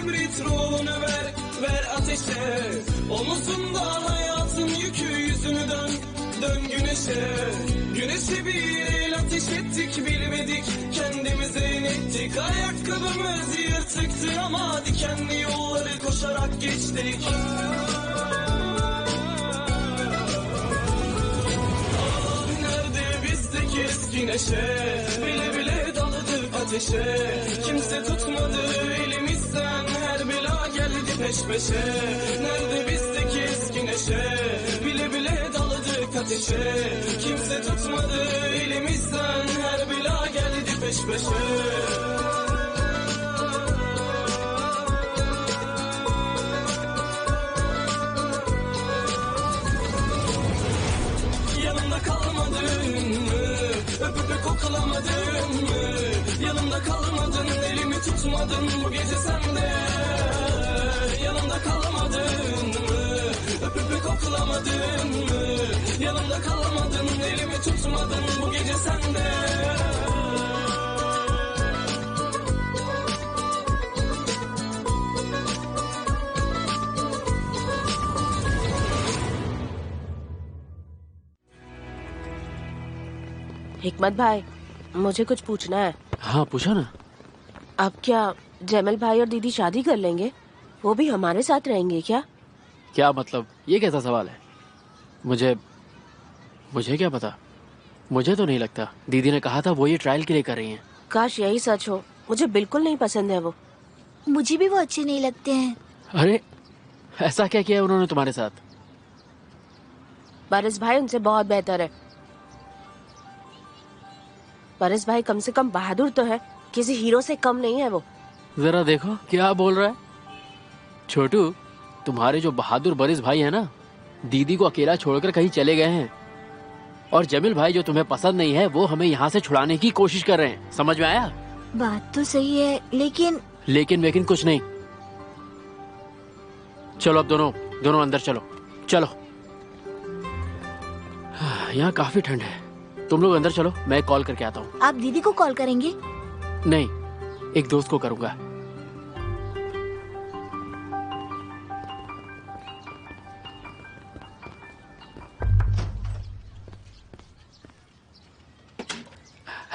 kibrit ruhunu ver ateşe. Omuzunda hayatın yükü, yüzünü dön güneşe. Güneşe bir el ateş ettik, bilmedik kendimize inettik. Ayakkabımız yırtıktı ama dikenli yolları koşarak geçtik. Eski neşe, bile bile daladık ateşe. Kimse tutmadı elimizden, her bela geldi peş peşe. Nerede bizdeki eski neşe, bile bile daladık ateşe. Kimse tutmadı elimizden, her bela geldi peş peşe. Koklamadın mı? Yanımda kalmadın, elimi tutmadın bu gece sende. Yanımda kalmadın mı? Öpüp koklamadın mı? Yanımda kalmadın, elimi tutmadın bu gece sende. हिकमत भाई, मुझे कुछ पूछना है। हाँ पूछो ना। अब क्या जैमल भाई और दीदी शादी कर लेंगे? वो भी हमारे साथ रहेंगे क्या? क्या मतलब, ये कैसा सवाल है? मुझे क्या पता, मुझे तो नहीं लगता। दीदी ने कहा था वो ये ट्रायल के लिए कर रही हैं। काश यही सच हो, मुझे बिल्कुल नहीं पसंद है वो। मुझे भी वो अच्छे नहीं लगते हैं। अरे ऐसा क्या किया उन्होंने तुम्हारे साथ? पारस भाई उनसे बहुत बेहतर है। पारस भाई कम से कम बहादुर तो है, किसी हीरो से कम नहीं है वो। जरा देखो क्या बोल रहा है। छोटू, तुम्हारे जो बहादुर बारिश भाई है ना, दीदी को अकेला छोड़कर कहीं चले गए हैं। और जमील भाई जो तुम्हें पसंद नहीं है, वो हमें यहाँ से छुड़ाने की कोशिश कर रहे हैं। समझ में आया? बात तो सही है, लेकिन कुछ नहीं। चलो अब दोनों अंदर चलो। यहाँ काफी ठंड है, तुम लोग अंदर चलो, मैं कॉल करके आता हूँ। आप दीदी को कॉल करेंगे? नहीं, एक दोस्त को करूंगा।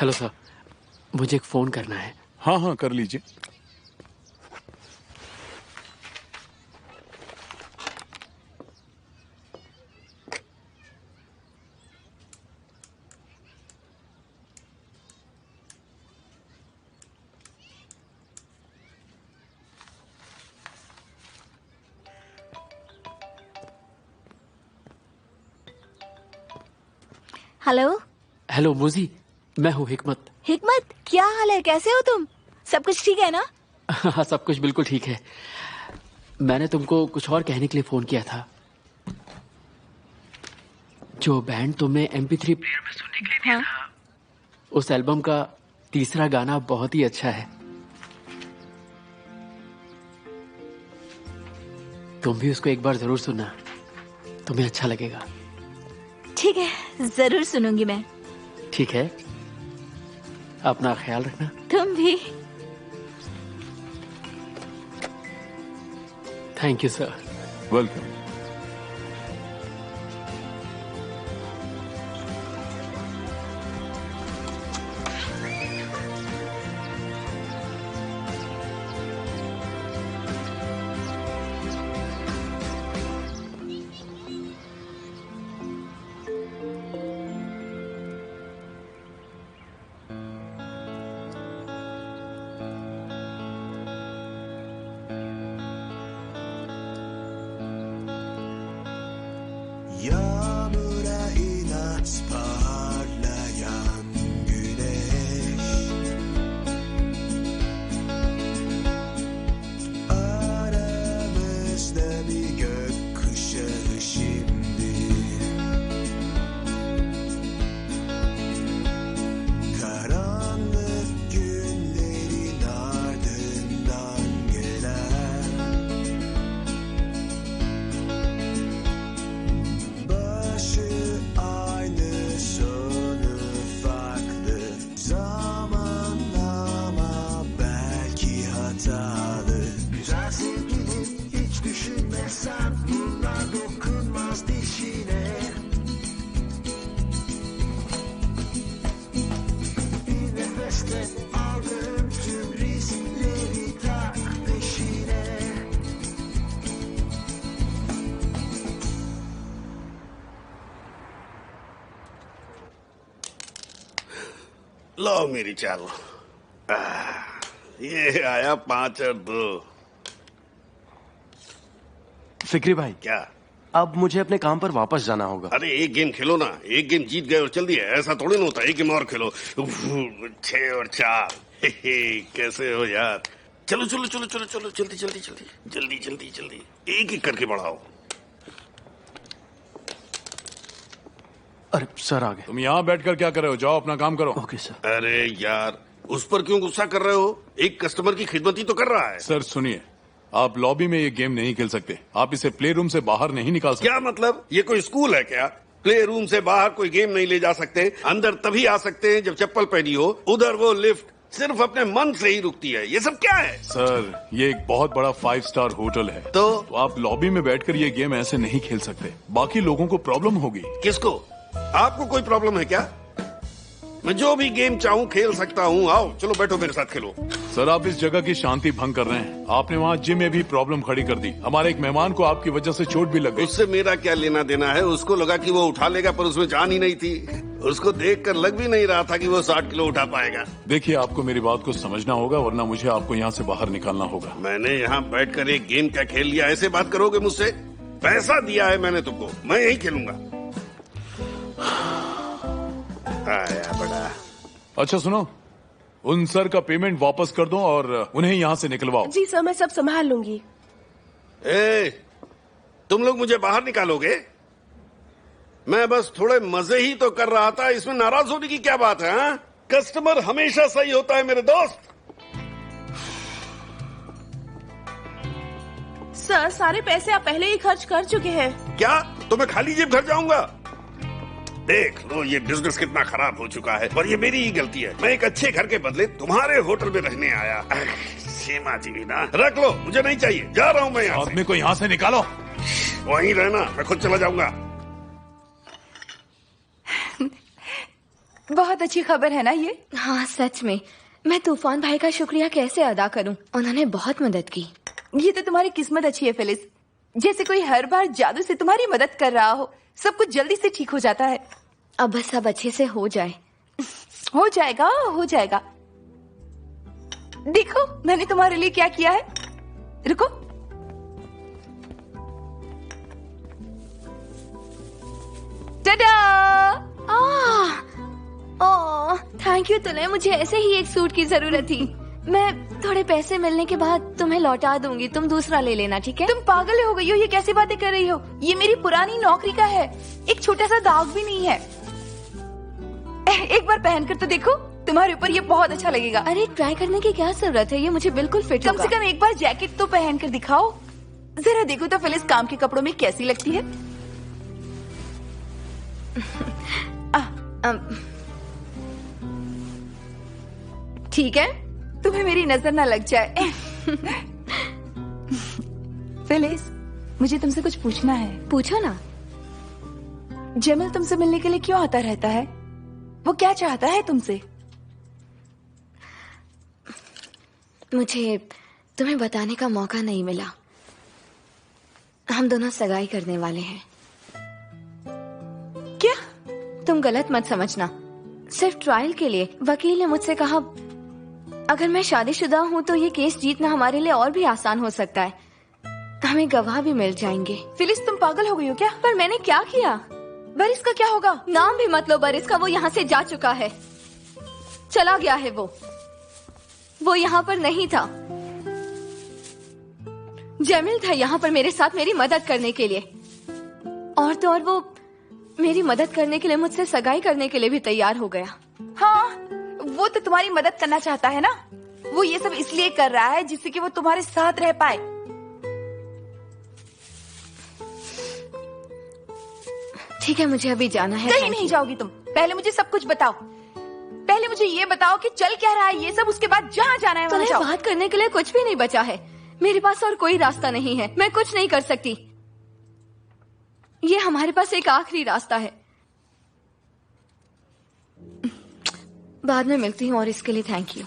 हेलो सर, मुझे एक फोन करना है। हाँ कर लीजिए। हेलो मूजी, मैं हूँ हिकमत। हिकमत, क्या हाल है? कैसे हो तुम? सब कुछ ठीक है ना? हाँ सब कुछ बिल्कुल ठीक है। मैंने तुमको कुछ और कहने के लिए फोन किया था। जो बैंड तुमने MP3 प्लेयर में सुनने के लिए दिया था, उस एल्बम का तीसरा गाना बहुत ही अच्छा है। तुम भी उसको एक बार जरूर सुनना, तुम्हें अच्छा लगेगा। ठीक है, जरूर सुनूंगी मैं। ठीक है, अपना ख्याल रखना। तुम भी। Thank you sir. Welcome. Yağmura inat parlayan güneş, aramızda bir gökkuşağı şimdi. Karanlık günlerin ardından gelen başı aynı sonu farklı zamanlama belki hatalı. Güzel लो मेरी चाल। ये आया 5 और 2। फिक्री भाई, क्या? अब मुझे अपने काम पर वापस जाना होगा। अरे एक गेम खेलो ना, एक गेम जीत गए और चल दिए, ऐसा थोड़ी ना होता। एक गेम और खेलो। 6 और 4। कैसे हो यार? चलो चलो चलो चलो चलो, जल्दी जल्दी जल्दी जल्दी जल्दी जल्दी, एक एक करके बढ़ाओ। अरे सर आ गए। तुम यहाँ बैठकर क्या कर रहे हो? जाओ अपना काम करो। Okay sir. अरे यार, उस पर क्यों गुस्सा कर रहे हो? एक कस्टमर की खिदमत ही तो कर रहा है। सर सुनिए, आप लॉबी में ये गेम नहीं खेल सकते। आप इसे प्ले रूम से बाहर नहीं निकाल सकते। क्या मतलब? ये कोई स्कूल है क्या? प्ले रूम से बाहर कोई गेम नहीं ले जा सकते? अंदर तभी आ सकते हैं जब चप्पल पहनी हो। उधर वो लिफ्ट सिर्फ अपने मन से ही रुकती है। ये सब क्या है? सर ये एक बहुत बड़ा 5 स्टार होटल है, तो आप लॉबी में बैठकर ये गेम ऐसे नहीं खेल सकते। बाकी लोगों को प्रॉब्लम होगी। किसको? आपको कोई प्रॉब्लम है क्या? मैं जो भी गेम चाहूँ खेल सकता हूँ। आओ चलो बैठो मेरे साथ खेलो। सर आप इस जगह की शांति भंग कर रहे हैं। आपने वहाँ जिम में भी प्रॉब्लम खड़ी कर दी। हमारे एक मेहमान को आपकी वजह से चोट भी लग गई। उससे मेरा क्या लेना देना है? उसको लगा कि वो उठा लेगा, पर उसमें जान ही नहीं थी। उसको देखकर लग भी नहीं रहा था कि वो 60 किलो उठा पाएगा। देखिए आपको मेरी बात को समझना होगा, वरना मुझे आपको यहाँ से बाहर निकालना होगा। मैंने यहाँ बैठकर एक गेम क्या खेल लिया? ऐसे बात करोगे मुझसे? पैसा दिया है मैंने तुमको, मैं यही खेलूंगा। आया बड़ा। अच्छा सुनो, उन सर का पेमेंट वापस कर दो और उन्हें यहाँ से निकलवाओ। जी सर, मैं सब संभाल लूंगी। तुम लोग मुझे बाहर निकालोगे? मैं बस थोड़े मजे ही तो कर रहा था, इसमें नाराज होने की क्या बात है? हाँ? कस्टमर हमेशा सही होता है मेरे दोस्त। सर, सारे पैसे आप पहले ही खर्च कर चुके हैं। क्या? तो मैं खाली जेब घर जाऊंगा? देख लो ये बिजनेस कितना खराब हो चुका है, और ये मेरी ही गलती है। मैं एक अच्छे घर के बदले तुम्हारे होटल में रहने आया। सीमा जी ना, रख लो, मुझे नहीं चाहिए, जा रहा हूँ मैं यहाँ से। आदमी को यहाँ से निकालो। वहीं रहना, मैं खुद चला जाऊंगा। बहुत अच्छी खबर है ना ये? हाँ सच में, मैं तूफान भाई का शुक्रिया कैसे अदा करूं? उन्होंने बहुत मदद की। ये तो तुम्हारी किस्मत अच्छी है फिलिस, जैसे कोई हर बार जादू से तुम्हारी मदद कर रहा हो। सब कुछ जल्दी से ठीक हो जाता है। अब बस सब अच्छे से हो जाए। हो जाएगा, हो जाएगा। देखो मैंने तुम्हारे लिए क्या किया है। रुको, टाडा! ओह थैंक यू तूने, मुझे ऐसे ही एक सूट की जरूरत थी। मैं थोड़े पैसे मिलने के बाद तुम्हें लौटा दूंगी, तुम दूसरा ले लेना, ठीक है? तुम पागल हो गई हो, ये कैसी बातें कर रही हो? ये मेरी पुरानी नौकरी का है, एक छोटा सा दाग भी नहीं है। एक बार पहनकर तो देखो, तुम्हारे ऊपर ये बहुत अच्छा लगेगा। अरे ट्राई करने की क्या जरूरत है, ये मुझे बिल्कुल फिट कम से कम एक बार जैकेट तो पहन कर दिखाओ। जरा देखो तो फिलिस काम के कपड़ों में कैसी लगती है। ठीक है, तुम्हें मेरी नजर ना लग जाए। फिलिस, मुझे तुमसे कुछ पूछना है। पूछो ना। जमल तुमसे मिलने के लिए क्यों आता रहता है? वो क्या चाहता है तुमसे? मुझे तुम्हें बताने का मौका नहीं मिला। हम दोनों सगाई करने वाले हैं। क्या? तुम गलत मत समझना, सिर्फ ट्रायल के लिए। वकील ने मुझसे कहा अगर मैं शादीशुदा हूँ तो ये केस जीतना हमारे लिए और भी आसान हो सकता है, हमें गवाह भी मिल जाएंगे। फिलिस तुम पागल हो गई हो क्या? पर मैंने क्या किया? बरिस का क्या होगा? नाम भी मत लो बरिस का, वो यहाँ से जा चुका है, चला गया है। वो यहाँ पर नहीं था। जमील था यहाँ पर मेरे साथ मेरी मदद करने के लिए, और तो और वो मेरी मदद करने के लिए मुझसे सगाई करने के लिए भी तैयार हो गया। हाँ, वो तो तुम्हारी मदद करना चाहता है ना। वो ये सब इसलिए कर रहा है जिससे कि वो तुम्हारे साथ रह पाए। ठीक है, मुझे अभी जाना है। कहीं नहीं जाओगी तुम। पहले मुझे सब कुछ बताओ। पहले मुझे ये बताओ कि चल क्या रहा है ये सब, उसके बाद जहाँ जाना है वहाँ जाओ। बात करने के लिए कुछ भी नहीं बचा है। मेरे पास और कोई रास्ता नहीं है, मैं कुछ नहीं कर सकती। ये हमारे पास एक आखिरी रास्ता है। बाद में मिलती हूँ, और इसके लिए थैंक यू।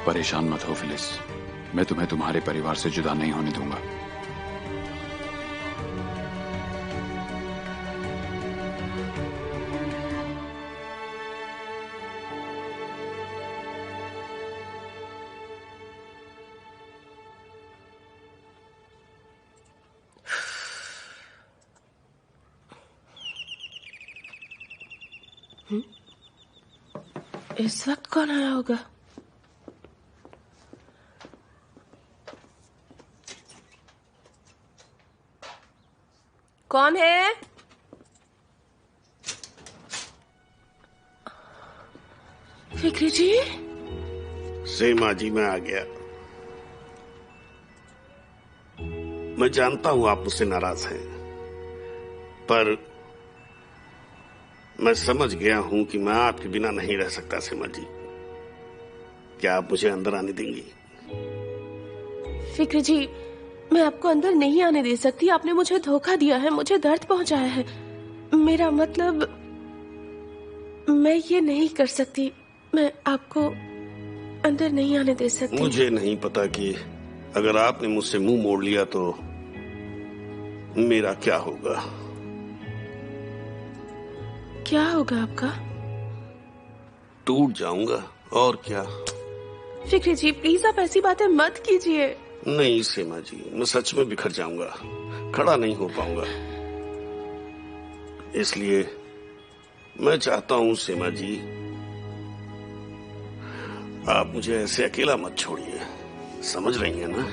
परेशान मत हो फिलिस, मैं तुम्हें तुम्हारे परिवार से जुदा नहीं होने दूंगा। इस वक्त कौन आया होगा? कौन है? फिक्री जी। सीमा जी, मैं आ गया। मैं जानता हूं आप मुझसे नाराज हैं, पर मैं समझ गया हूं कि मैं आपके बिना नहीं रह सकता। सीमा जी, क्या आप मुझे अंदर आने देंगी? फिक्री जी, मैं आपको अंदर नहीं आने दे सकती। आपने मुझे धोखा दिया है, मुझे दर्द पहुंचाया है। मेरा मतलब, मैं ये नहीं कर सकती। मैं आपको अंदर नहीं आने दे सकती। मुझे नहीं पता कि अगर आपने मुझसे मुंह मोड़ लिया तो मेरा क्या होगा। क्या होगा आपका? टूट जाऊंगा, और क्या। फिक्री जी, प्लीज आप ऐसी बातें मत कीजिए। नहीं सीमा जी, मैं सच में बिखर जाऊंगा, खड़ा नहीं हो पाऊंगा। इसलिए मैं चाहता हूं सीमा जी, आप मुझे ऐसे अकेला मत छोड़िए। समझ रही हैं ना?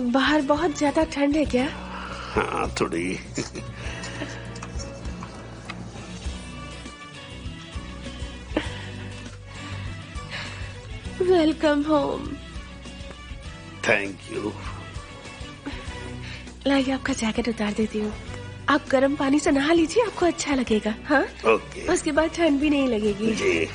बाहर बहुत ज्यादा ठंड है क्या? हाँ, थोड़ी। Welcome home. Thank you. लाइए, आपका जैकेट उतार देती हूँ। आप गर्म पानी से नहा लीजिए, आपको अच्छा लगेगा। हाँ, ओके। उसके बाद ठंड भी नहीं लगेगी जी।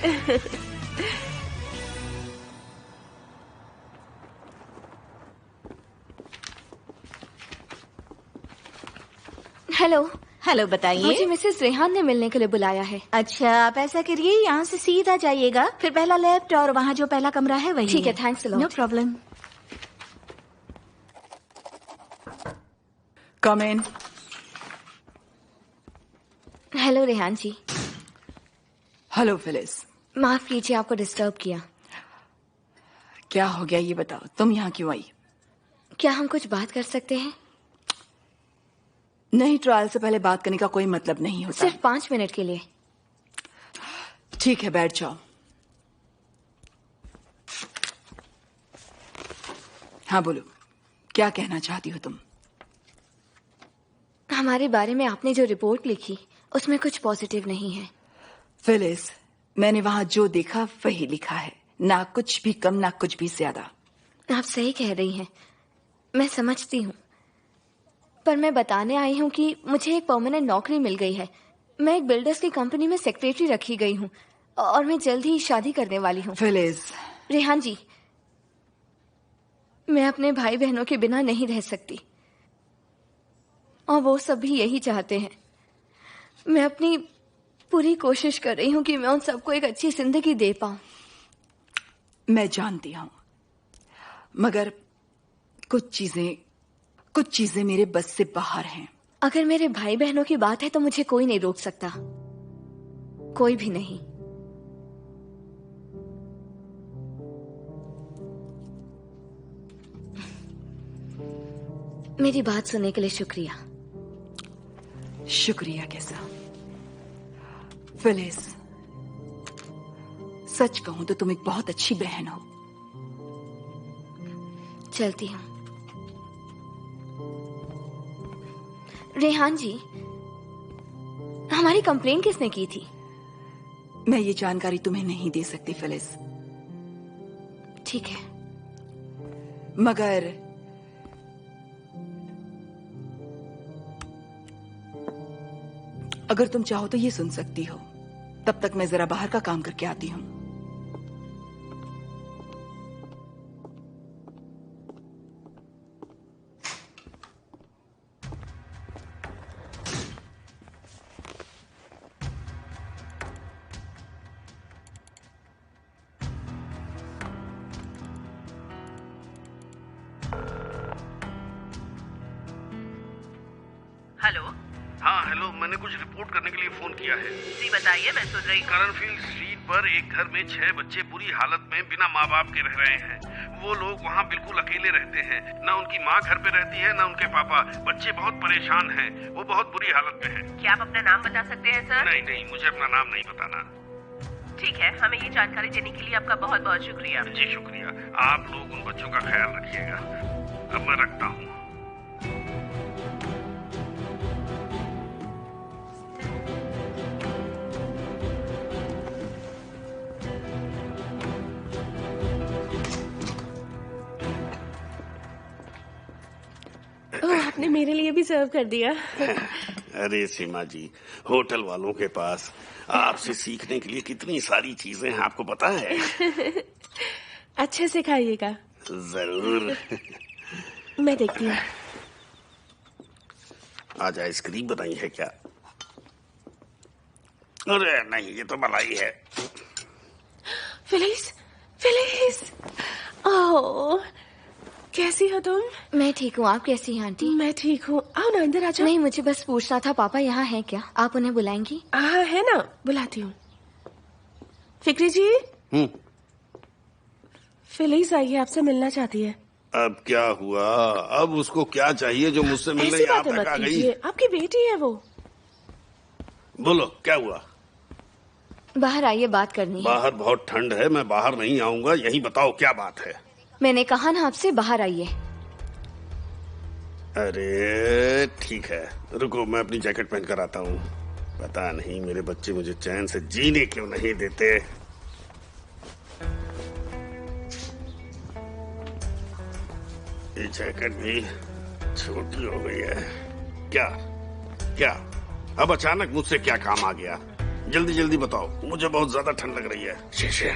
हेलो। हेलो, बताइए। मुझे मिसेस रेहान ने मिलने के लिए बुलाया है। अच्छा, आप ऐसा करिए, यहाँ से सीधा जाइएगा, फिर पहला लेफ्ट, और वहाँ जो पहला कमरा है वही। ठीक है, thanks a lot. No problem. Come in. Hello Rehan ji. Hello Phyllis. माफ कीजिए, आपको डिस्टर्ब किया। क्या हो गया ये बताओ, तुम यहाँ क्यों आई? क्या हम कुछ बात कर सकते हैं? नहीं, ट्रायल से पहले बात करने का कोई मतलब नहीं होता। सिर्फ 5 मिनट के लिए। ठीक है, बैठ जाओ। हाँ बोलो, क्या कहना चाहती हो तुम? हमारे बारे में आपने जो रिपोर्ट लिखी उसमें कुछ पॉजिटिव नहीं है। फिलिस, मैंने वहां जो देखा वही लिखा है, ना कुछ भी कम ना कुछ भी ज्यादा। आप सही कह रही हैं, मैं समझती हूँ, पर मैं बताने आई हूँ कि मुझे एक परमानेंट नौकरी मिल गई है। मैं एक बिल्डर्स की कंपनी में सेक्रेटरी रखी गई हूँ और मैं जल्द ही शादी करने वाली हूँ। फिलिस। रेहान जी, मैं अपने भाई बहनों के बिना नहीं रह सकती और वो सब भी यही चाहते हैं। मैं अपनी पूरी कोशिश कर रही हूँ कि मैं उन सबको एक अच्छी जिंदगी दे पाऊं। मैं जानती हूँ, मगर कुछ चीजें मेरे बस से बाहर हैं। अगर मेरे भाई बहनों की बात है तो मुझे कोई नहीं रोक सकता, कोई भी नहीं। मेरी बात सुनने के लिए शुक्रिया। शुक्रिया कैसा? फिलिस, सच कहूं तो तुम एक बहुत अच्छी बहन हो। चलती हूँ। रेहान जी, हमारी कंप्लेन किसने की थी? मैं ये जानकारी तुम्हें नहीं दे सकती फिलिस, ठीक है। मगर अगर तुम चाहो तो ये सुन सकती हो। तब तक मैं जरा बाहर का काम करके आती हूँ। हेलो। हाँ हेलो, मैंने कुछ रिपोर्ट करने के लिए फोन किया है। जी बताइए, मैं सुन रही हूँ। करणफील्ड स्ट्रीट पर एक घर में 6 बच्चे बुरी हालत में बिना माँ बाप के रह रहे हैं। वो लोग वहाँ बिल्कुल अकेले रहते हैं। न उनकी माँ घर पे रहती है, न उनके पापा। बच्चे बहुत परेशान हैं। वो बहुत बुरी हालत में हैं। क्या आप अपना नाम बता सकते हैं सर? नहीं नहीं, मुझे अपना नाम नहीं बताना। ठीक है, हमें ये जानकारी देने के लिए आपका बहुत बहुत शुक्रिया। जी शुक्रिया। आप लोग उन बच्चों का ख्याल रखिएगा। अब मैं रखता हूँ। ओह, आपने मेरे लिए भी सर्व कर दिया। अरे सीमा जी, होटल वालों के पास आपसे सीखने के लिए कितनी सारी चीजें हैं, आपको पता है। अच्छे से खाइएगा। जरूर। मैं देखती हूँ। आज आइसक्रीम बनाई है क्या? अरे नहीं, ये तो मलाई है। फिलिस, फिलिस, ओह, कैसी हो तुम? मैं ठीक हूँ, आप कैसी हैं आंटी? मैं ठीक हूँ। आओ ना, अंदर आ जाओ। नहीं, मुझे बस पूछना था, पापा यहाँ हैं क्या? आप उन्हें बुलाएंगी? हाँ है ना, बुलाती हूँ। फिक्री जी। फिलिस आई है, आपसे मिलना चाहती है। अब क्या हुआ? अब उसको क्या चाहिए जो मुझसे मिलने ऐसी यहाँ बातें तक मत आ गई? कीजिए, आपकी बेटी है वो। बोलो क्या हुआ? बाहर आइए, बात करनी है। बाहर बहुत ठंड है, मैं बाहर नहीं आऊंगा। यही बताओ क्या बात है। मैंने कहा ना आपसे, बाहर आइए। अरे ठीक है, रुको, मैं अपनी जैकेट पहन कर आता हूँ। पता नहीं मेरे बच्चे मुझे चैन से जीने क्यों नहीं देते। ये जैकेट भी छोटी हो गई है। क्या क्या अब अचानक मुझसे क्या काम आ गया? जल्दी जल्दी बताओ, मुझे बहुत ज्यादा ठंड लग रही है। शीशे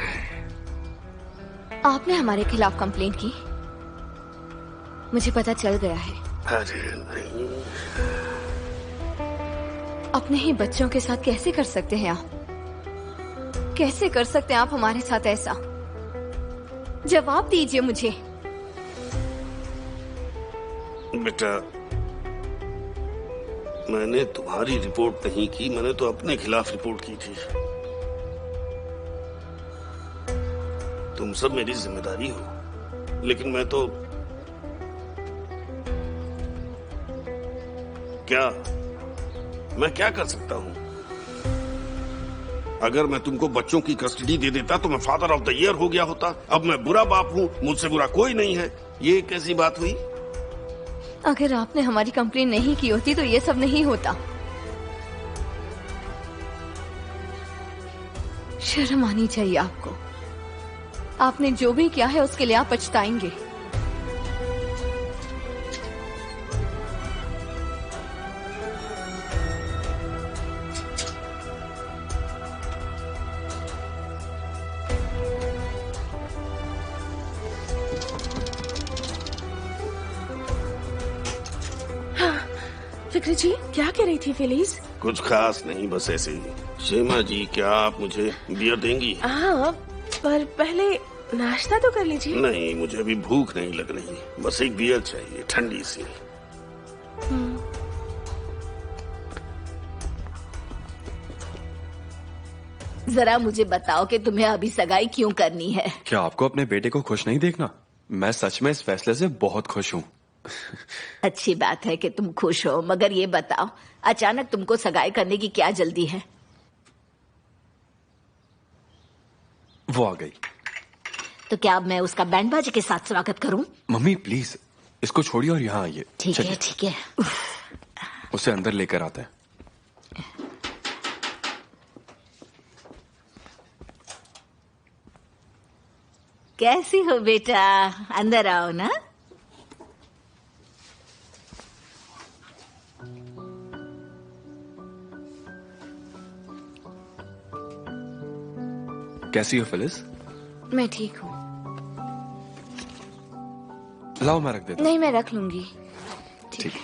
आपने हमारे खिलाफ कंप्लेंट की? मुझे पता चल गया है। अरे नहीं, अपने ही बच्चों के साथ कैसे कर सकते हैं आप? कैसे कर सकते हैं आप हमारे साथ ऐसा? जवाब दीजिए मुझे। बेटा, मैंने तुम्हारी रिपोर्ट नहीं की, मैंने तो अपने खिलाफ रिपोर्ट की थी। तुम सब मेरी जिम्मेदारी हो, लेकिन मैं तो मैं क्या कर सकता हूं? अगर मैं तुमको बच्चों की कस्टडी दे देता तो मैं फादर ऑफ द ईयर हो गया होता। अब मैं बुरा बाप हूं, मुझसे बुरा कोई नहीं है। ये कैसी बात हुई? अगर आपने हमारी कंप्लेन नहीं की होती तो ये सब नहीं होता। शर्म आनी चाहिए आपको। आपने जो भी किया है उसके लिए आप पछताएंगे। फिक्री जी, क्या कह रही थी फिलिस? कुछ खास नहीं, बस ऐसे ही। सीमा जी, क्या आप मुझे बियर देंगी? हाँ, पर पहले नाश्ता तो कर लीजिए। नहीं, मुझे अभी भूख नहीं लग रही, बस एक बियर चाहिए, ठंडी सी। जरा मुझे बताओ कि तुम्हें अभी सगाई क्यों करनी है? क्या आपको अपने बेटे को खुश नहीं देखना? मैं सच में इस फैसले से बहुत खुश हूँ। अच्छी बात है कि तुम खुश हो, मगर ये बताओ, अचानक तुमको सगाई करने की क्या जल्दी है? वो आ गई। तो क्या अब मैं उसका बैंड बाजे के साथ स्वागत करूं? मम्मी प्लीज इसको छोड़िए और यहाँ आइए। ठीक है, ठीक है। उसे अंदर लेकर आते हैं। कैसी हो बेटा? अंदर आओ ना। कैसी हो फिलिस? मैं ठीक हूँ। लाओ मैं रख देता हूँ। नहीं, मैं रख लूंगी। ठीक।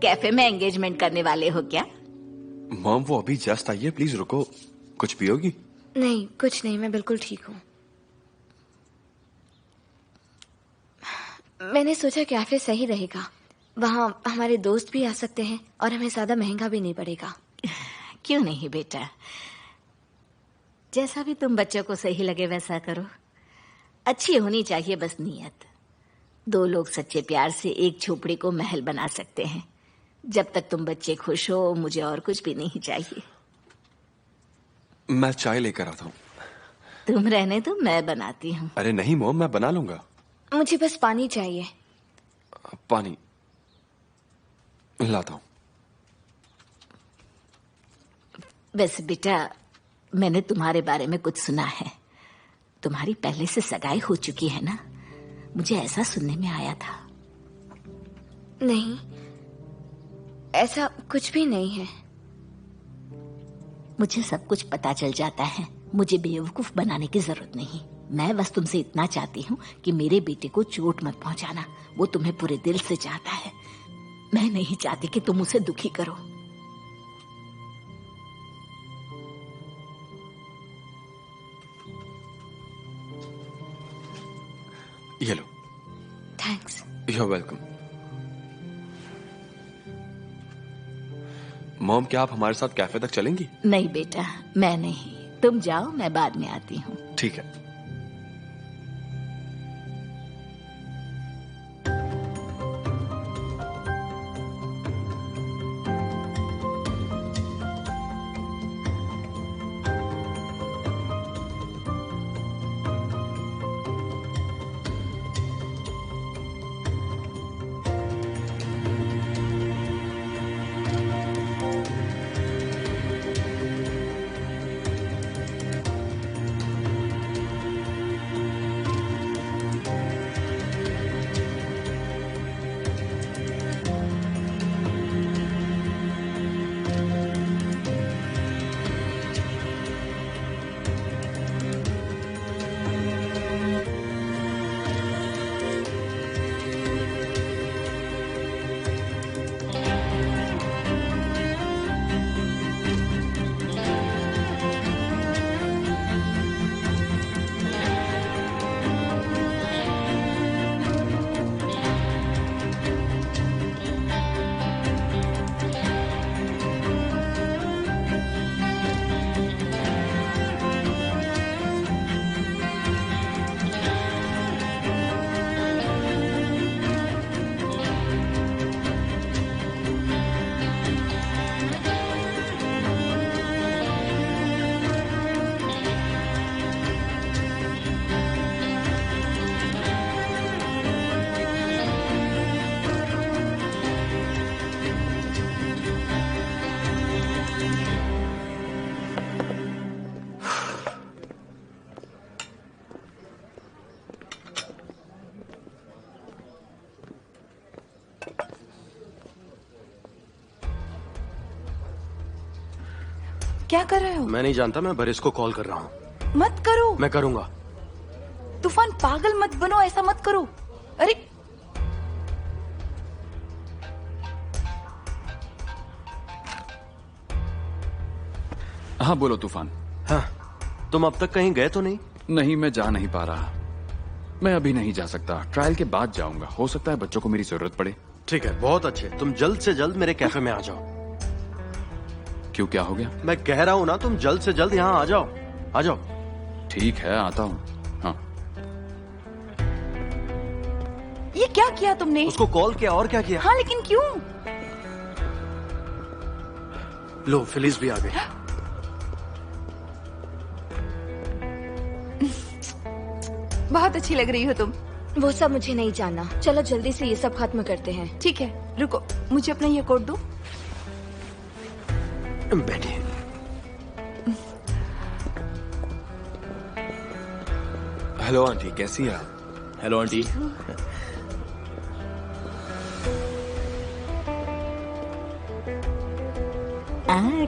कैफे में एंगेजमेंट करने वाले हो क्या? मॉम वो अभी जस्ट आई है, प्लीज रुको। कुछ पियोगी? नहीं, कुछ नहीं, मैं बिल्कुल ठीक हूँ। मैंने सोचा कैफे सही रहेगा, वहाँ हमारे दोस्त भी आ सकते हैं और हमें ज्यादा महंगा भी नहीं पड़ेगा। क्यों नहीं बेटा, जैसा भी तुम बच्चों को सही लगे वैसा करो। अच्छी होनी चाहिए बस नीयत। दो लोग सच्चे प्यार से एक झोपड़ी को महल बना सकते हैं। जब तक तुम बच्चे खुश हो मुझे और कुछ भी नहीं चाहिए। मैं चाय लेकर आता हूँ। तुम रहने दो, मैं बनाती हूँ। अरे नहीं मॉम, मैं बना लूंगा। मुझे बस पानी चाहिए। पानी लाता हूँ। वैसे बेटा, मैंने तुम्हारे बारे में कुछ सुना है। तुम्हारी पहले से सगाई हो चुकी है ना? मुझे ऐसा सुनने में आया था। नहीं, ऐसा कुछ भी नहीं है। मुझे सब कुछ पता चल जाता है। मुझे बेवकूफ बनाने की जरूरत नहीं। मैं बस तुमसे इतना चाहती हूँ कि मेरे बेटे को चोट मत पहुंचाना। वो तुम्हें पूरे दिल से चाहता है। मैं नहीं चाहती कि तुम उसे दुखी करो। ये लो। Thanks. You are welcome. Mom क्या आप हमारे साथ कैफे तक चलेंगी? नहीं बेटा, मैं नहीं। तुम जाओ, मैं बाद में आती हूँ। ठीक है। क्या कर रहे हो? मैं नहीं जानता, मैं बरिस को कॉल कर रहा हूँ। मत करो। मैं करूंगा। तूफान पागल मत बनो, ऐसा मत करो। अरे हाँ बोलो तूफान। हाँ, तुम अब तक कहीं गए तो नहीं? नहीं, मैं जा नहीं पा रहा। मैं अभी नहीं जा सकता, ट्रायल के बाद जाऊंगा। हो सकता है बच्चों को मेरी जरूरत पड़े। ठीक है, बहुत अच्छे। तुम जल्द से जल्द मेरे कैफे में आ जाओ। क्यों, क्या हो गया? मैं कह रहा हूँ ना, तुम जल्द से जल्द यहाँ आ जाओ। आ जाओ। ठीक है, आता हूँ। हाँ। ये क्या किया तुमने? उसको कॉल किया। और क्या किया? हाँ, लेकिन क्यों? लो, फिलिस भी आ गई। बहुत अच्छी लग रही हो तुम। वो सब मुझे नहीं जानना। चलो जल्दी से ये सब खत्म करते हैं। ठीक है, रुको, मुझे अपना ये कोट दो। बैठिए। हेलो आंटी, कैसी है आप? Hello aunty.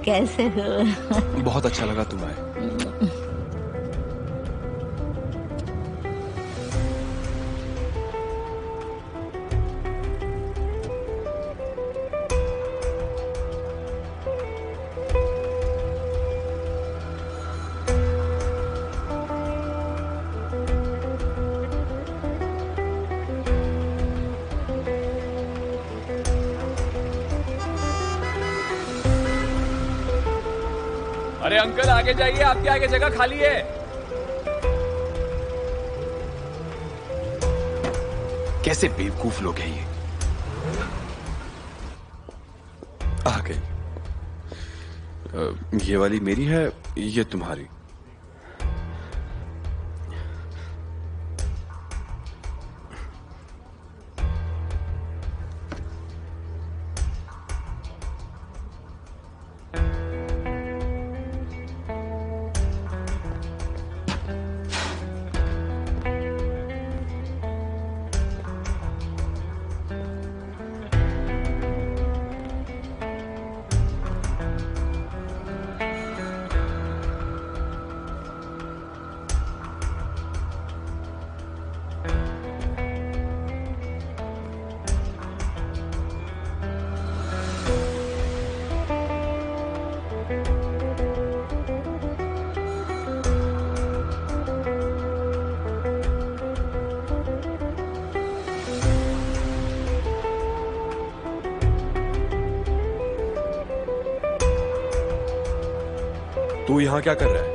कैसे हो? बहुत अच्छा लगा तुम्हें। अरे अंकल आगे जाइए, आपके आगे जगह खाली है। कैसे बेवकूफ लोग हैं ये। आ गई। ये वाली मेरी है, ये तुम्हारी। तू यहां क्या कर रहा है?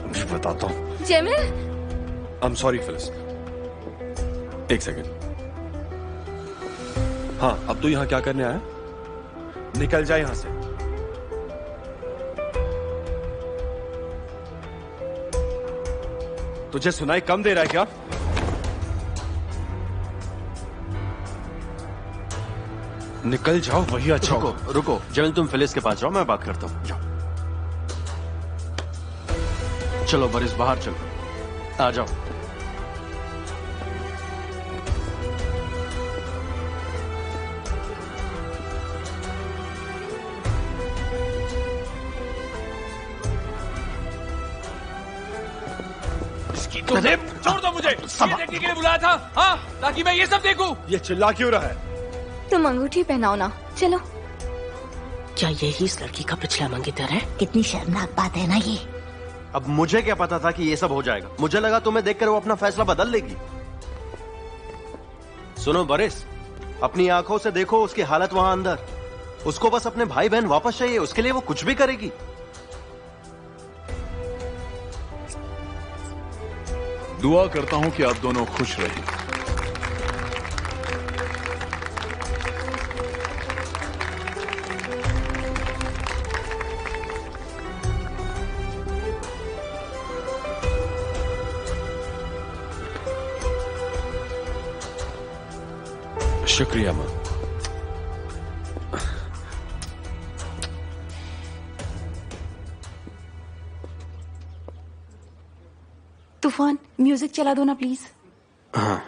मैं बताता हूं। जैमिल, आई एम सॉरी फिलिस। एक सेकंड। हाँ, अब तू यहां क्या करने आया? निकल जा यहां से। तुझे सुनाई कम दे रहा है क्या? निकल जाओ, वही अच्छा होगा। रुको रुको, जमील तुम फिलिस के पास जाओ, मैं बात करता हूँ। जाओ। चलो बरिस, बाहर चलो, आ जाओ। तुमने छोड़ दो मुझे, ये देखने के लिए बुलाया था, हाँ, ताकि मैं ये सब देखूं। ये चिल्ला क्यों रहा है? तुम अंगूठी पहनाओ ना। चलो। क्या यही इस लड़की का पिछला मंगेतर है? कितनी शर्मनाक बात है ना ये। अब मुझे क्या पता था कि ये सब हो जाएगा। मुझे लगा तुम्हें देखकर वो अपना फैसला बदल लेगी। सुनो बरिस, अपनी आंखों से देखो उसकी हालत वहां अंदर। उसको बस अपने भाई बहन वापस चाहिए, उसके लिए वो कुछ भी करेगी। दुआ करता हूं कि आप दोनों खुश रहें। शुक्रिया मां। तूफान, म्यूजिक चला दो ना प्लीज। हाँ।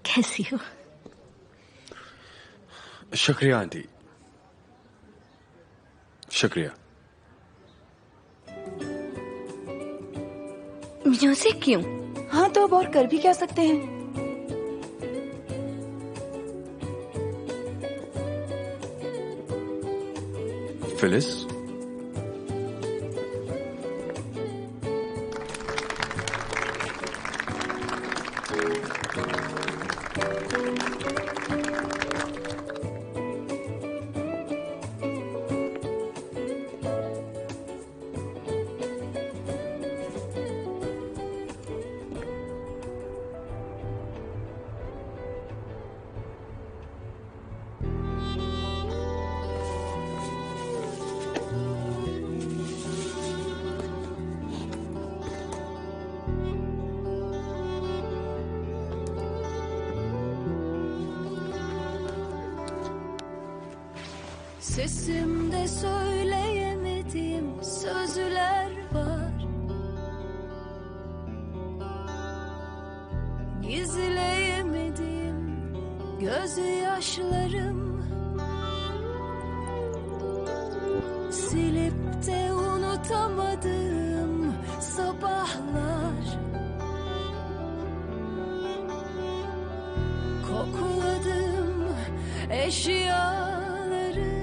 कैसी हो? शुक्रिया आंटी, शुक्रिया। म्यूजिक क्यों? हाँ, तो अब और कर भी क्या सकते हैं। Phyllis, Sesimde söyleyemediğim sözler var. Gizleyemediğim gözyaşlarım. Silip de unutamadığım sabahlar. Kokladım eşyaların.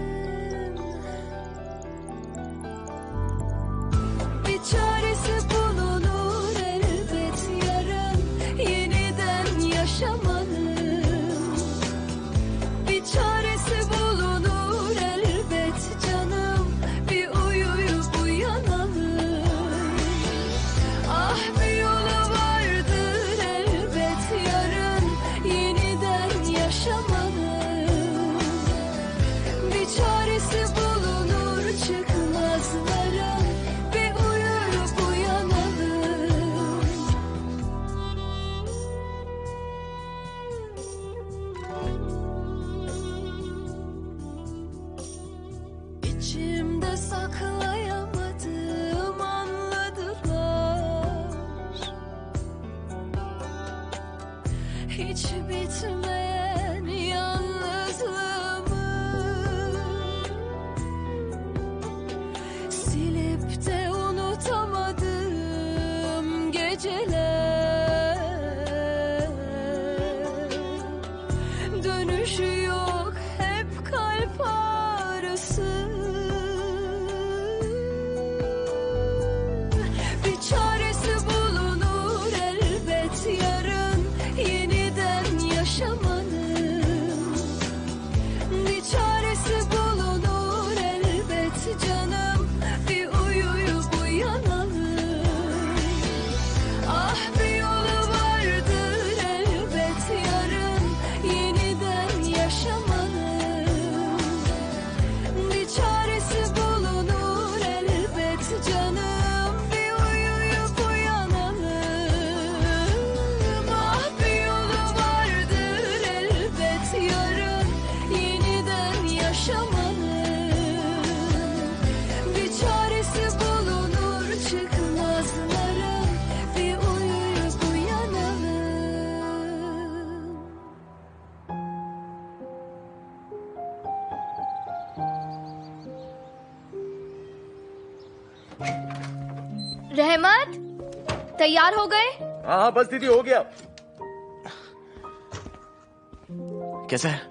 Bir çaresi bulunur elbet yarın yeniden yaşamanın. Bir çaresi bulunur elbet canım, bir uyuyup uyanalım. Ah bir yolu vardır elbet yarın yeniden yaşamanın. Bir çaresi bulunur çıkmazların, bir uyuyup uyanalım. İçimde saklayamadım anladılar. Hiç bitmeyen yalnızlığımı silip de unutamadığım geceler. Dönüşü yok hep kalp ağrısı. Bir çaresi bulunur elbet yarın yeniden yaşamanın. Bir çaresi bulunur elbet canım, bir uyuyup uyanalım. Ah bir yolu vardır elbet yarın yeniden yaşamanın. Bir çaresi bulunur elbet canım, bir uyuyup uyanalım. Ah bir yolu vardır elbet yarın yeniden yaşamanın. Bir çaresi bulunur çıkmazların, bir uyuyup uyanalım. रहमत, तैयार हो गए? हाँ बस दीदी हो गया। कैसा है?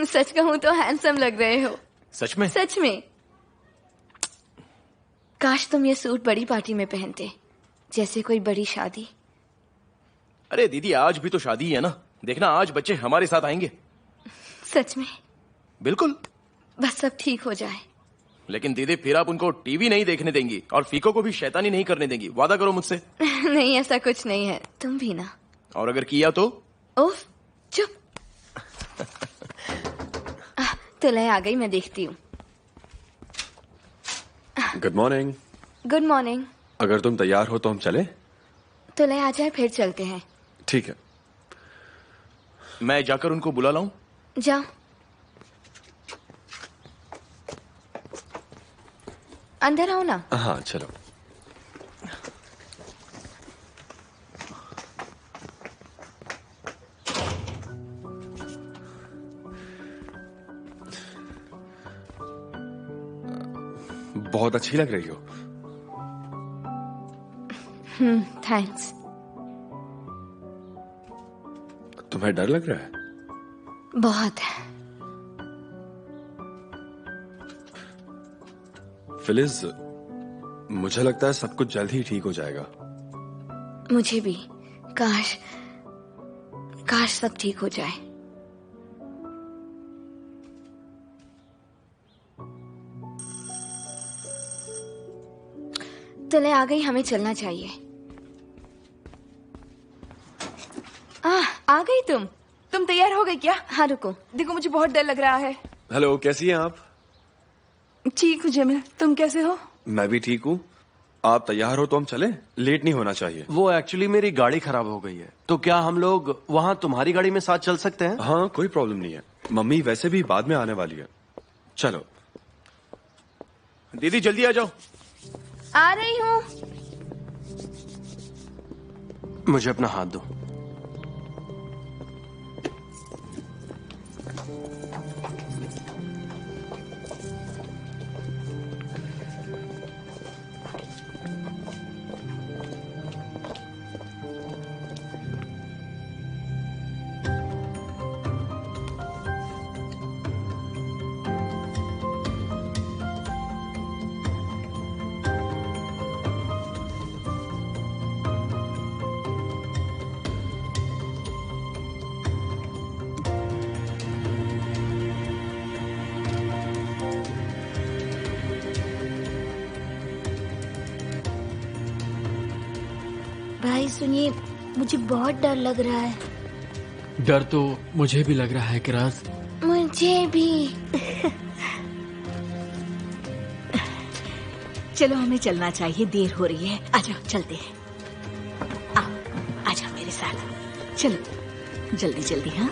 सच कहूं तो हैंडसम लग रहे हो। सच में? सच में। काश तुम ये सूट बड़ी पार्टी में पहनते, जैसे कोई बड़ी शादी। अरे दीदी आज भी तो शादी ही है ना, देखना आज बच्चे हमारे साथ आएंगे। सच में? बिल्कुल। बस सब ठीक हो जाए। लेकिन दीदी फिर आप उनको टीवी नहीं देखने देंगी और फीको को भी शैतानी नहीं करने देंगी, वादा करो मुझसे। नहीं ऐसा कुछ नहीं है, तुम भी ना। और अगर किया तो? ओफ चुप। तुलय आ गई, मैं देखती हूँ। Good morning. Good morning. अगर तुम तैयार हो तो हम चले? तुलय आ जाए फिर चलते हैं। ठीक है। मैं जाकर उनको बुला लाऊं? जाओ। अंदर आओ ना। हाँ चलो। बहुत अच्छी लग रही हो। थैंक्स। तुम्हें डर लग रहा है? बहुत। फिलिज, मुझे लगता है सब कुछ जल्द ही ठीक हो जाएगा। मुझे भी। काश सब ठीक हो जाए। तुले आ गई, हमें चलना चाहिए। आ गई तुम। तुम तैयार हो गई क्या? हाँ रुको, देखो मुझे बहुत डर लग रहा है। हेलो, कैसी हैं आप? ठीक हूँ जमील, तुम कैसे हो? मैं भी ठीक हूँ। आप तैयार हो तो हम चलें? लेट नहीं होना चाहिए। वो एक्चुअली मेरी गाड़ी खराब हो गई है, तो क्या हम लोग वहाँ तुम्हारी गाड़ी में साथ चल सकते हैं? हाँ कोई प्रॉब्लम नहीं है। मम्मी वैसे भी बाद में आने वाली है। चलो दीदी जल्दी आ जाओ। आ रही हूँ। मुझे अपना हाथ दो। भाई सुनिए, मुझे बहुत डर लग रहा है। डर तो मुझे भी लग रहा है किरास। मुझे भी। चलो हमें चलना चाहिए, देर हो रही है। आ जाओ चलते हैं। आओ आ जाओ मेरे साथ। चलो जल्दी जल्दी। हाँ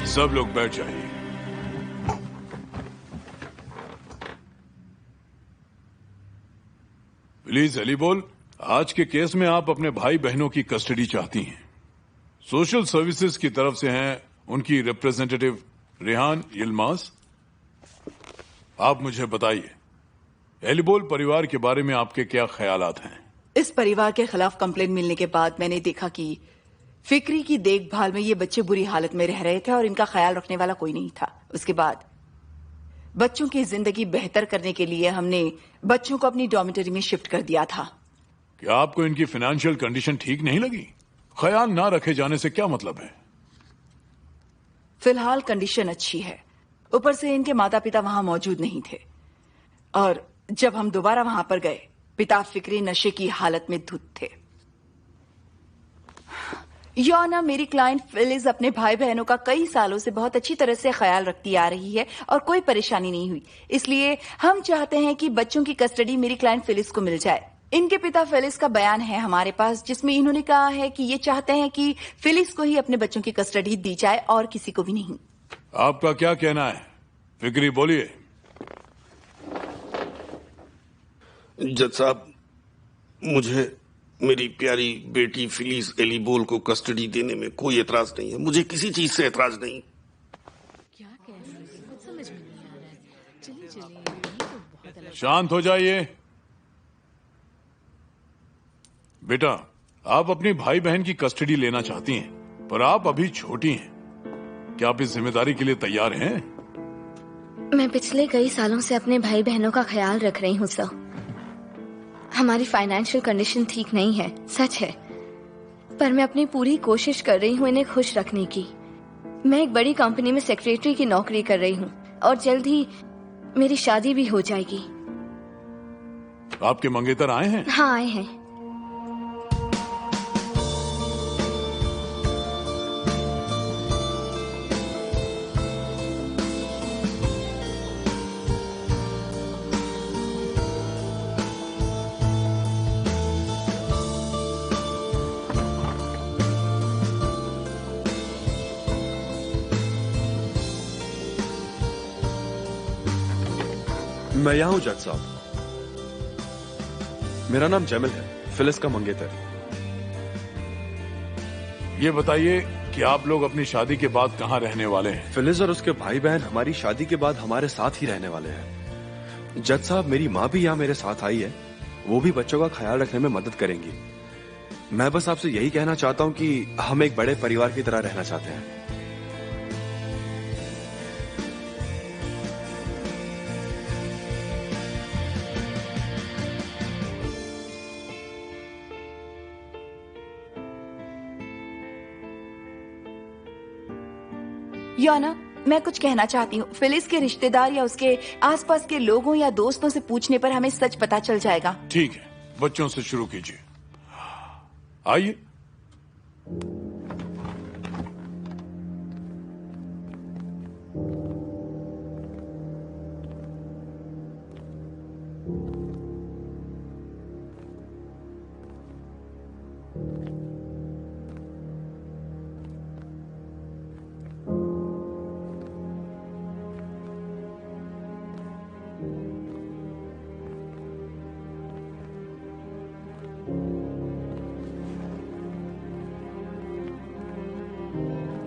सब लोग बैठ जाइए। प्लीज अली बोल, आज के केस में आप अपने भाई बहनों की कस्टडी चाहती हैं। सोशल सर्विसेज की तरफ से हैं उनकी रिप्रेजेंटेटिव रेहान यिल्माज। आप मुझे बताइए, एलिबोल परिवार के बारे में आपके क्या ख्यालात हैं? इस परिवार के खिलाफ कंप्लेंट मिलने के बाद मैंने देखा कि फिक्री की देखभाल में ये बच्चे बुरी हालत में रह रहे थे और इनका ख्याल रखने वाला कोई नहीं था। उसके बाद बच्चों की जिंदगी बेहतर करने के लिए हमने बच्चों को अपनी डॉर्मेटरी में शिफ्ट कर दिया था। क्या आपको इनकी फाइनेंशियल कंडीशन ठीक नहीं लगी? ख्याल ना रखे जाने से क्या मतलब है? फिलहाल कंडीशन अच्छी है, ऊपर से इनके माता पिता वहां मौजूद नहीं थे और जब हम दोबारा वहां पर गए, पिता फिक्री नशे की हालत में धुत थे। योना, मेरी क्लाइंट फिलिस अपने भाई बहनों का कई सालों से बहुत अच्छी तरह से ख्याल रखती आ रही है और कोई परेशानी नहीं हुई। इसलिए हम चाहते हैं कि बच्चों की कस्टडी मेरी क्लाइंट फिलिस को मिल जाए। इनके पिता फिलिस का बयान है हमारे पास, जिसमें इन्होंने कहा है कि ये चाहते हैं कि फिलिस को ही अपने बच्चों की कस्टडी दी जाए और किसी को भी नहीं। आपका क्या कहना है? फिक्री बोलिए। जज साहब, मुझे मेरी प्यारी बेटी फिलिस एलिबोल को कस्टडी देने में कोई एतराज नहीं है। मुझे किसी चीज से एतराज नहीं। शांत हो जाइए। बेटा, आप अपनी भाई बहन की कस्टडी लेना चाहती हैं, पर आप अभी छोटी हैं। क्या आप इस जिम्मेदारी के लिए तैयार हैं? मैं पिछले कई सालों से अपने भाई बहनों का ख्याल रख रही हूँ सर। हमारी फाइनेंशियल कंडीशन ठीक नहीं है, सच है, पर मैं अपनी पूरी कोशिश कर रही हूँ इन्हें खुश रखने की। मैं एक बड़ी कंपनी में सेक्रेटरी की नौकरी कर रही हूँ और जल्द ही मेरी शादी भी हो जाएगी। आपके मंगेतर आए हैं? हाँ, आए हैं। मैं यहाँ हूँ जज साहब। मेरा नाम जमिल है, फिलिस का मंगेतर। ये बताइए कि आप लोग अपनी शादी के बाद कहाँ रहने वाले हैं? फिलिस और उसके भाई बहन हमारी शादी के बाद हमारे साथ ही रहने वाले हैं। जज साहब, मेरी माँ भी यहाँ मेरे साथ आई है, वो भी बच्चों का ख्याल रखने में मदद करेंगी। मैं बस आपसे यही कहना चाहता हूँ कि हम एक बड़े परिवार की तरह रहना चाहते हैं। योना, मैं कुछ कहना चाहती हूँ। फिलिस के रिश्तेदार या उसके आसपास के लोगों या दोस्तों से पूछने पर हमें सच पता चल जाएगा। ठीक है, बच्चों से शुरू कीजिए। आइए।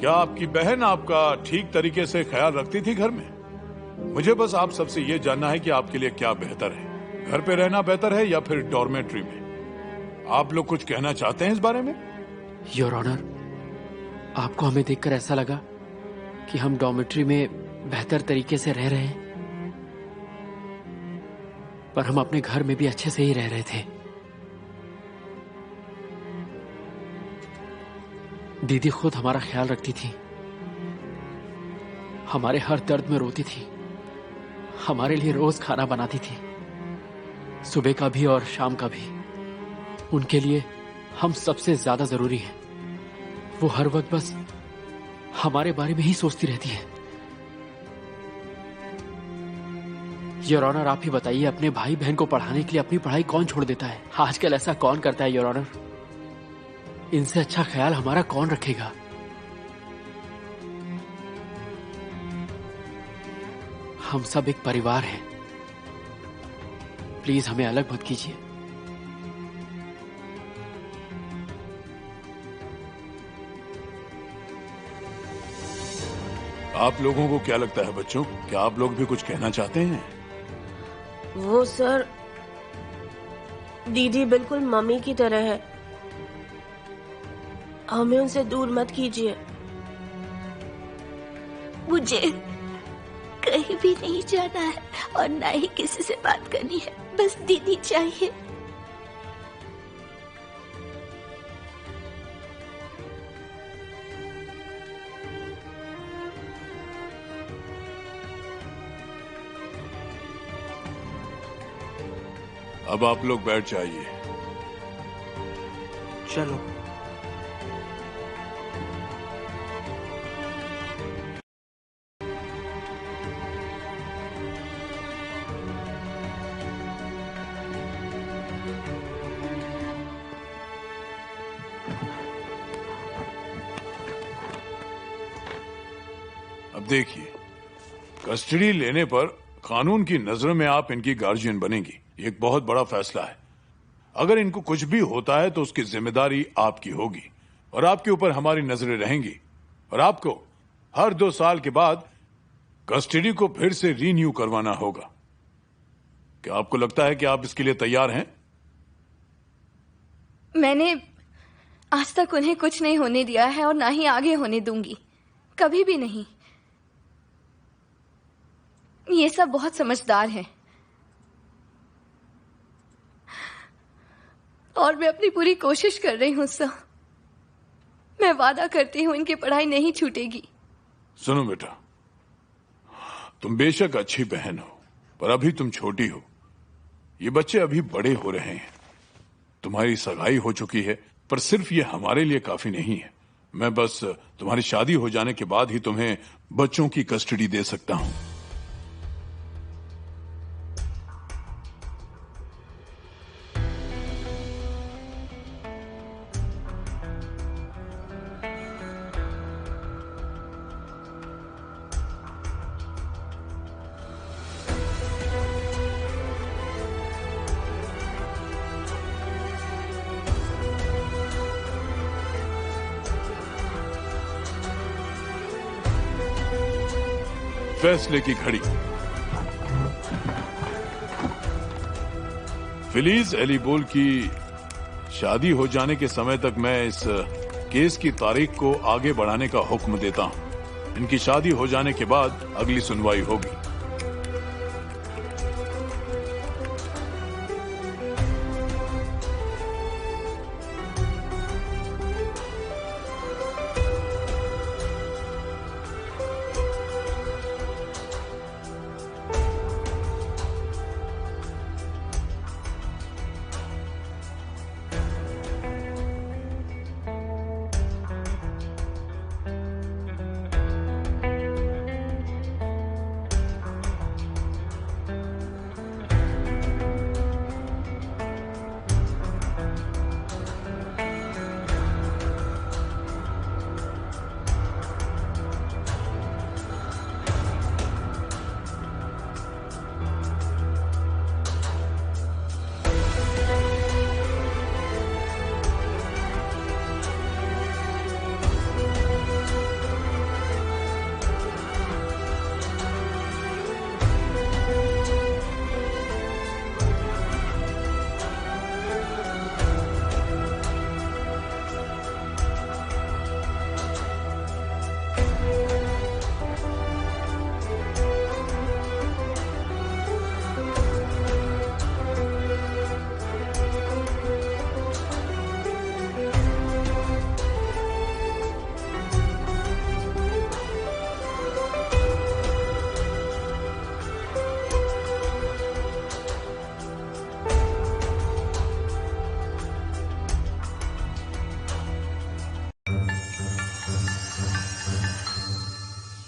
क्या आपकी बहन आपका ठीक तरीके से ख्याल रखती थी घर में? मुझे बस आप सबसे ये जानना है कि आपके लिए क्या बेहतर है, घर पे रहना बेहतर है या फिर डॉर्मेट्री में? आप लोग कुछ कहना चाहते हैं इस बारे में? योर ऑनर, आपको हमें देखकर ऐसा लगा कि हम डॉर्मेट्री में बेहतर तरीके से रह रहे हैं, पर हम अपने घर में भी अच्छे से ही रह रहे थे। दीदी खुद हमारा ख्याल रखती थी, हमारे हर दर्द में रोती थी, हमारे लिए रोज खाना बनाती थी, सुबह का भी और शाम का भी। उनके लिए हम सबसे ज्यादा जरूरी हैं। वो हर वक्त बस हमारे बारे में ही सोचती रहती है। योर ऑनर, आप ही बताइए, अपने भाई बहन को पढ़ाने के लिए अपनी पढ़ाई कौन छोड़ देता है? आजकल ऐसा कौन करता है योर ऑनर? इनसे अच्छा ख्याल हमारा कौन रखेगा? हम सब एक परिवार हैं। प्लीज हमें अलग मत कीजिए। आप लोगों को क्या लगता है बच्चों, क्या आप लोग भी कुछ कहना चाहते हैं? वो सर, दीदी बिल्कुल मम्मी की तरह है, हमें उनसे दूर मत कीजिए। मुझे कहीं भी नहीं जाना है और ना ही किसी से बात करनी है, बस दीदी चाहिए। अब आप लोग बैठ जाइए। चलो। अब देखिए, कस्टडी लेने पर कानून की नजर में आप इनकी गार्जियन बनेंगी। ये एक बहुत बड़ा फैसला है। अगर इनको कुछ भी होता है तो उसकी जिम्मेदारी आपकी होगी और आपके ऊपर हमारी नजरें रहेंगी, और आपको हर 2 साल के बाद कस्टडी को फिर से रीन्यू करवाना होगा। क्या आपको लगता है कि आप इसके लिए तैयार हैं? मैंने आज तक उन्हें कुछ नहीं होने दिया है और ना ही आगे होने दूंगी, कभी भी नहीं। ये सब बहुत समझदार हैं और मैं अपनी पूरी कोशिश कर रही हूं सर। मैं वादा करती हूं इनकी पढ़ाई नहीं छूटेगी। सुनो बेटा, तुम बेशक अच्छी बहन हो, पर अभी तुम छोटी हो। ये बच्चे अभी बड़े हो रहे हैं। तुम्हारी सगाई हो चुकी है, पर सिर्फ ये हमारे लिए काफी नहीं है। मैं बस तुम्हारी शादी हो जाने के बाद ही तुम्हें बच्चों की कस्टडी दे सकता हूं। फैसले की घड़ी। फिलीज एलिबोल की शादी हो जाने के समय तक मैं इस केस की तारीख को आगे बढ़ाने का हुक्म देता हूं। इनकी शादी हो जाने के बाद अगली सुनवाई होगी।